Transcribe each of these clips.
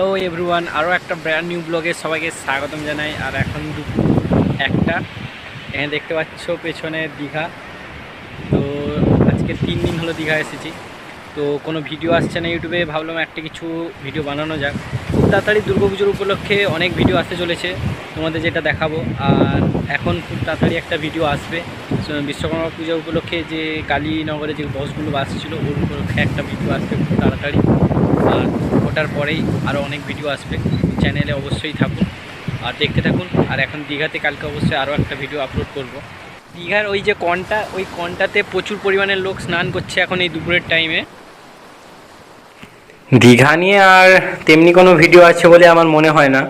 Hello everyone, আরও একটা brand new ব্লগে সবাইকে স্বাগতম জানাই। আর এখন দুপুর একটা, এখানে দেখতে পাচ্ছ পেছনে দীঘা। তো আজকে 3 দিন হলো দীঘা এসেছি, তো কোনো ভিডিও আসছে না ইউটিউবে, ভাবলাম একটা কিছু ভিডিও বানানো যাক। খুব তাড়াতাড়ি দুর্গাপুজোর উপলক্ষে অনেক ভিডিও আসতে চলেছে, তোমাদের যেটা দেখাবো। আর এখন খুব তাড়াতাড়ি একটা ভিডিও আসবে বিশ্বকর্মা পূজা উপলক্ষে, যে কালীনগরে যে বসগুলো আসছিলো ওর উপলক্ষে একটা ভিডিও আসবে খুব তাড়াতাড়ি। আর ওটার পরেই আরও অনেক ভিডিও আসবে, চ্যানেলে অবশ্যই থাকুন আর দেখতে থাকুন। আর এখন দীঘাতে কালকে অবশ্যই আরও একটা ভিডিও আপলোড করব। দীঘার ওই যে কনটা, ওই কনটাতে প্রচুর পরিমাণের লোক স্নান করছে এখন এই দুপুরের টাইমে। দীঘা নিয়ে আর তেমনি কোনো ভিডিও আছে বলে আমার মনে হয় না,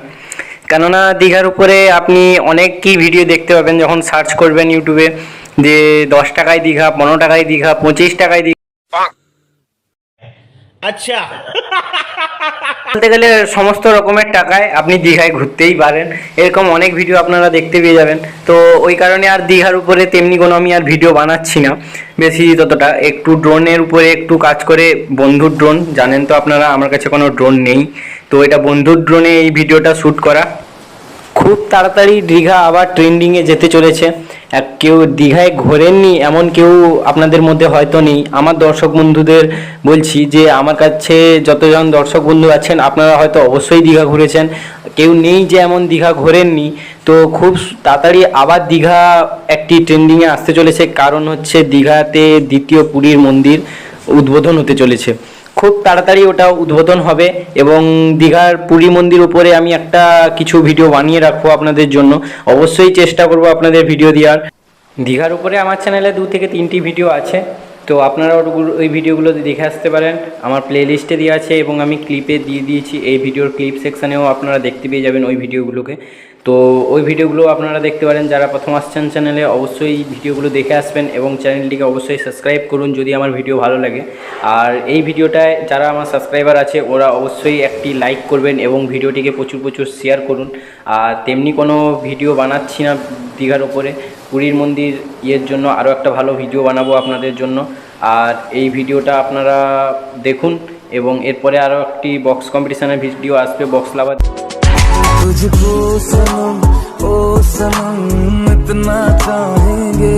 কেননা দীঘার উপরে আপনি অনেক কি ভিডিও দেখতে পাবেন যখন সার্চ করবেন ইউটিউবে, যে 10 টাকায় দীঘা, 15 টাকায় দীঘা, 25 টাকায় দীঘা। আচ্ছা, বলতে গেলে সমস্ত রকমের টাকায় আপনি দীঘায় ঘুরতেই পারেন, এরকম অনেক ভিডিও আপনারা দেখতে পেয়ে যাবেন। তো ওই কারণে আর দীঘার উপরে তেমনি কোনো আমি আর ভিডিও বানাচ্ছি না বেশি, ততটা একটু ড্রোনের উপরে একটু কাজ করে। বন্ধুর ড্রোন, জানেন তো আপনারা আমার কাছে কোনো ড্রোন নেই, তো এটা বন্ধুর ড্রোনে এই ভিডিওটা শ্যুট করা। খুব তাড়াতাড়ি দীঘা আবার ট্রেন্ডিংয়ে যেতে চলেছে। কেউ দীঘায় ঘোরেননি এমন কেউ আপনাদের মধ্যে হয়তো নেই। আমার দর্শক বন্ধুদের বলছি যে আমার কাছে যতজন দর্শক বন্ধু আছেন আপনারা হয়তো অবশ্যই দীঘা ঘুরেছেন, কেউ নেই যে এমন দীঘা ঘোরেননি। তো খুব তাড়াতাড়ি আবার দীঘা একটি ট্রেন্ডিংয়ে আসতে চলেছে, কারণ হচ্ছে দীঘাতে দ্বিতীয় পুরীর মন্দির উদ্বোধন হতে চলেছে। খুব তাড়াতাড়ি ওটা উদ্বোধন হবে এবং দীঘার পুরী মন্দির উপরে আমি একটা কিছু ভিডিও বানিয়ে রাখবো আপনাদের জন্য। অবশ্যই চেষ্টা করব আপনাদের ভিডিও দেওয়ার। দীঘার উপরে আমার চ্যানেলে 2 থেকে 3টি ভিডিও আছে, তো আপনারা ওই ভিডিওগুলো দেখে আসতে পারেন। আমার প্লে লিস্টে দেওয়া আছে এবং আমি ক্লিপে দিয়ে দিয়েছি, এই ভিডিওর ক্লিপ সেকশানেও আপনারা দেখতে পেয়ে যাবেন ওই ভিডিওগুলোকে। তো ওই ভিডিওগুলো আপনারা দেখতে পারেন। যারা প্রথম আসছেন চ্যানেলে অবশ্যই ভিডিওগুলো দেখে আসবেন এবং চ্যানেলটিকে অবশ্যই সাবস্ক্রাইব করুন যদি আমার ভিডিও ভালো লাগে। আর এই ভিডিওটায় যারা আমার সাবস্ক্রাইবার আছে ওরা অবশ্যই একটি লাইক করবেন এবং ভিডিওটিকে প্রচুর প্রচুর শেয়ার করুন। আর তেমনি কোনো ভিডিও বানাচ্ছি না দীঘার ওপরে, পুরীর মন্দির ইয়ের জন্য আরও একটা ভালো ভিডিও বানাবো আপনাদের জন্য। আর এই ভিডিওটা আপনারা দেখুন এবং এরপরে আরও একটি বক্স কম্পিটিশনের ভিডিও আসবে, বক্স লাভার। तुझको सनम ओ सनम इतना चाहेंगे